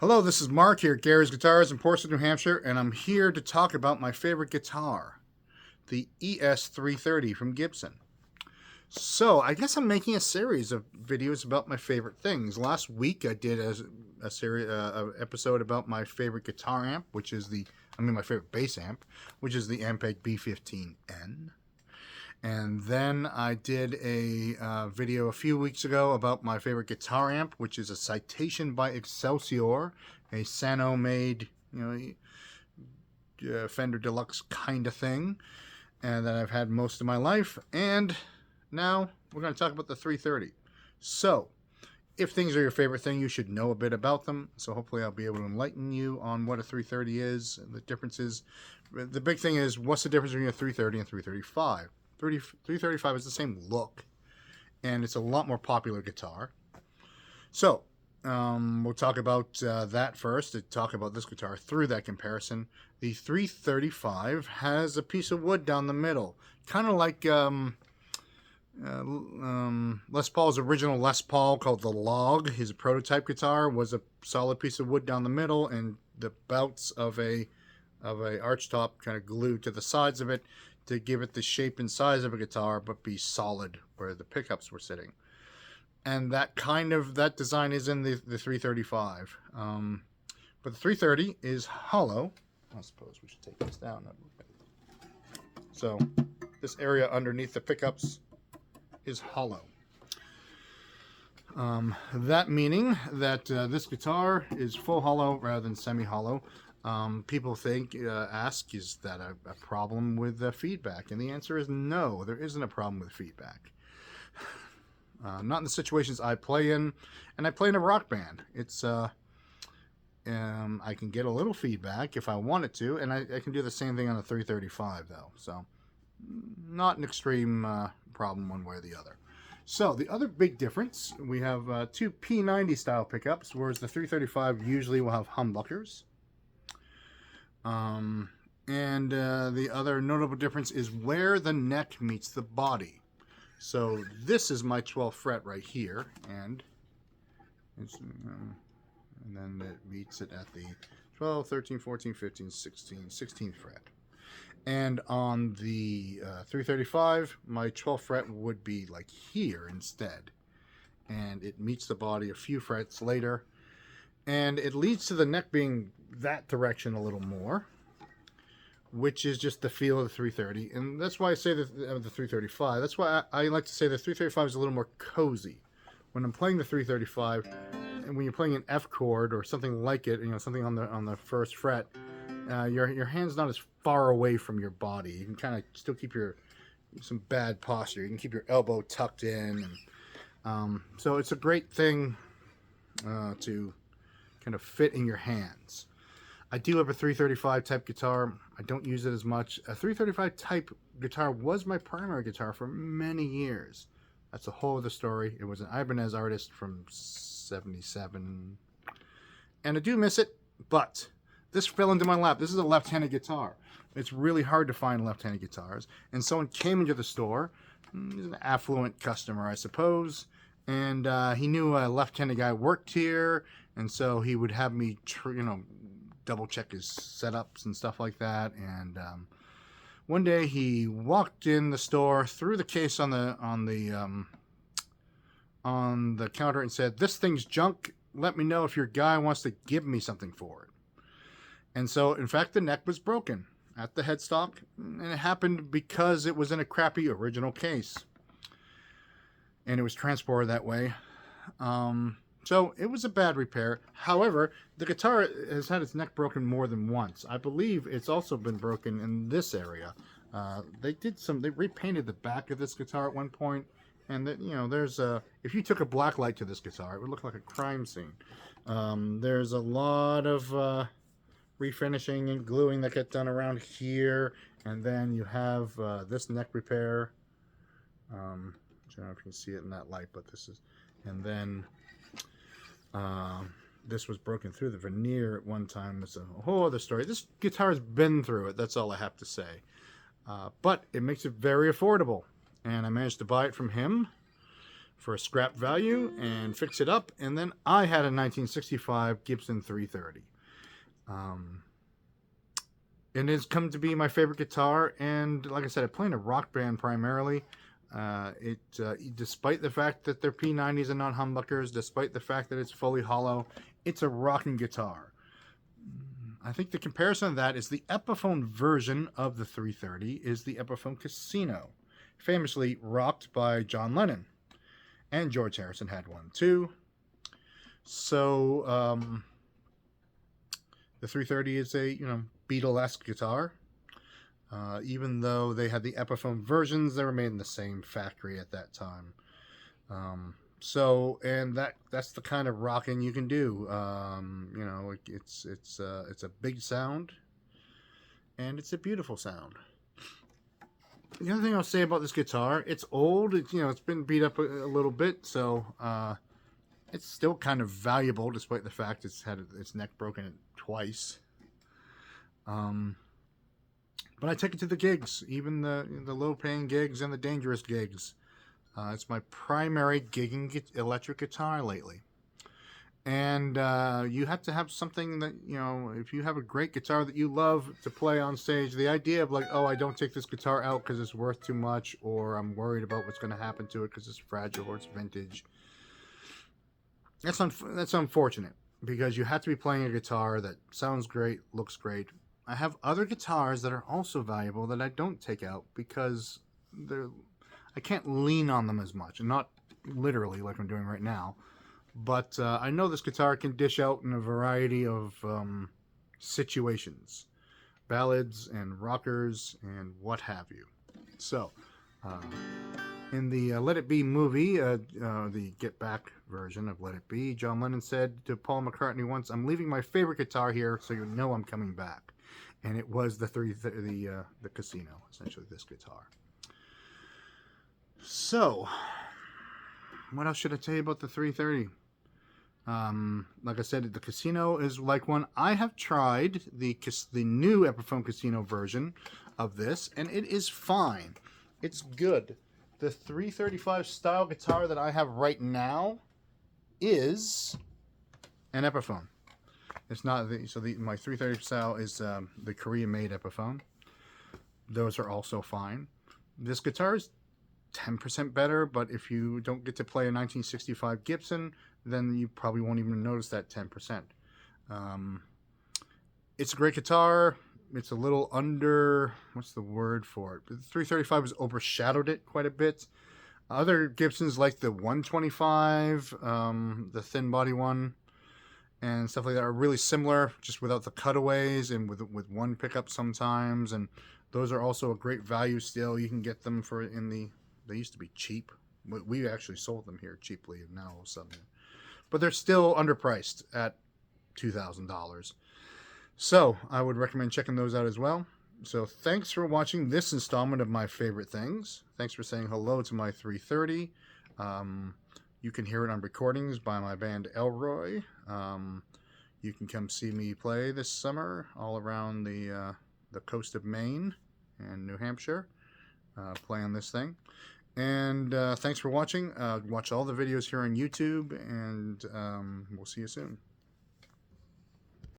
Hello, this is Mark here at Gary's Guitars in Portsmouth, New Hampshire, and I'm here to talk about my favorite guitar, the ES-330 from Gibson. So, I guess I'm making a series of videos about my favorite things. Last week I did a series, episode about my favorite guitar amp, my favorite bass amp, which is the Ampeg B15N. And then I did a video a few weeks ago about my favorite guitar amp, which is a Citation by Excelsior, a Sano-made, Fender Deluxe kind of thing, and that I've had most of my life. And now we're going to talk about the 330. So, if things are your favorite thing, you should know a bit about them. So hopefully I'll be able to enlighten you on what a 330 is, and the differences. The big thing is, what's the difference between a 330 and 335? 335 is the same look, and it's a lot more popular guitar. So, we'll talk about that first, to talk about this guitar through that comparison. The 335 has a piece of wood down the middle, kind of like Les Paul's original Les Paul, called the Log. His prototype guitar was a solid piece of wood down the middle, and the bouts of a arch top kind of glued to the sides of it to give it the shape and size of a guitar, but be solid where the pickups were sitting. And that design is in the 335. But the 330 is hollow. I suppose we should take this down. So this area underneath the pickups is hollow. That meaning that this guitar is full hollow rather than semi-hollow. People ask, is that a problem with the feedback? And the answer is no, there isn't a problem with feedback. Not in the situations I play in, and I play in a rock band. I can get a little feedback if I wanted to, and I can do the same thing on a 335 though. So, not an extreme problem one way or the other. So, the other big difference, we have two P90 style pickups, whereas the 335 usually will have humbuckers. And the other notable difference is where the neck meets the body. So this is my 12th fret right here, and then it meets it at the 12, 13, 14, 15, 16, 16th fret. And on the 335, my 12th fret would be like here instead, and it meets the body a few frets later. And it leads to the neck being that direction a little more, which is just the feel of the 330. And that's why I say the 335. That's why I like to say the 335 is a little more cozy. When I'm playing the 335, and when you're playing an F chord or something like it, something on the first fret, your hand's not as far away from your body. You can kind of still keep some bad posture. You can keep your elbow tucked in. And, so it's a great thing to kind of fit in your hands. I do have a 335 type guitar. I don't use it as much. A 335 type guitar was my primary guitar for many years. That's a whole other story. It was an Ibanez Artist from 77. And I do miss it, but this fell into my lap. This is a left-handed guitar. It's really hard to find left-handed guitars. And someone came into the store. He's an affluent customer, I suppose. And he knew a left-handed guy worked here, and so he would have me, double check his setups and stuff like that. And one day he walked in the store, threw the case on the counter, and said, "This thing's junk. Let me know if your guy wants to give me something for it." And so, in fact, the neck was broken at the headstock, and it happened because it was in a crappy original case, and it was transported that way. So it was a bad repair. However, the guitar has had its neck broken more than once. I believe it's also been broken in this area. They repainted the back of this guitar at one point, and if you took a black light to this guitar, it would look like a crime scene. There's a lot of refinishing and gluing that gets done around here, and then you have this neck repair. I don't know if you can see it in that light, but this is, and then this was broken through the veneer at one time. It's a whole other story. This guitar has been through it. That's all I have to say. But it makes it very affordable, and I managed to buy it from him for scrap value and fix it up. And then I had a 1965 Gibson 330. And it's come to be my favorite guitar. And like I said, I play in a rock band primarily. Despite the fact that they're P90s and not humbuckers, despite the fact that it's fully hollow, it's a rocking guitar. I think the comparison of that is the Epiphone version of the 330 is the Epiphone Casino, famously rocked by John Lennon, and George Harrison had one too. So the 330 is a Beatle-esque guitar. Even though they had the Epiphone versions, they were made in the same factory at that time. And that's the kind of rocking you can do. It's a big sound, and it's a beautiful sound. The other thing I'll say about this guitar, it's old. It's been beat up a little bit, so it's still kind of valuable, despite the fact it's had its neck broken twice. But I take it to the gigs, even the low-paying gigs and the dangerous gigs. It's my primary gigging electric guitar lately. And you have to have something that, if you have a great guitar that you love to play on stage, the idea of like, oh, I don't take this guitar out because it's worth too much, or I'm worried about what's going to happen to it because it's fragile or it's vintage. That's unfortunate, because you have to be playing a guitar that sounds great, looks great. I have other guitars that are also valuable that I don't take out because I can't lean on them as much, and not literally like I'm doing right now. But I know this guitar can dish out in a variety of situations, ballads and rockers and what have you. So, in the Let It Be movie, the Get Back version of Let It Be, John Lennon said to Paul McCartney once, "I'm leaving my favorite guitar here, so you know I'm coming back." And it was the Casino, essentially this guitar. So, what else should I tell you about the 330? Like I said, the Casino is like one. I have tried the new Epiphone Casino version of this, and it is fine. It's good. The 335 style guitar that I have right now is an Epiphone. It's not my 330 style is the Korean-made Epiphone. Those are also fine. This guitar is 10% better, but if you don't get to play a 1965 Gibson, then you probably won't even notice that 10%. It's a great guitar. It's a little under, what's the word for it? The 335 has overshadowed it quite a bit. Other Gibsons like the 125, the thin body one, and stuff like that are really similar, just without the cutaways and with one pickup sometimes. And those are also a great value still. You can get them they used to be cheap. We actually sold them here cheaply, and now all of a sudden. But they're still underpriced at $2,000. So I would recommend checking those out as well. So thanks for watching this installment of My Favorite Things. Thanks for saying hello to my 330. You can hear it on recordings by my band Elroy. You can come see me play this summer all around the coast of Maine and New Hampshire, play on this thing. And thanks for watching. Watch all the videos here on YouTube, and we'll see you soon.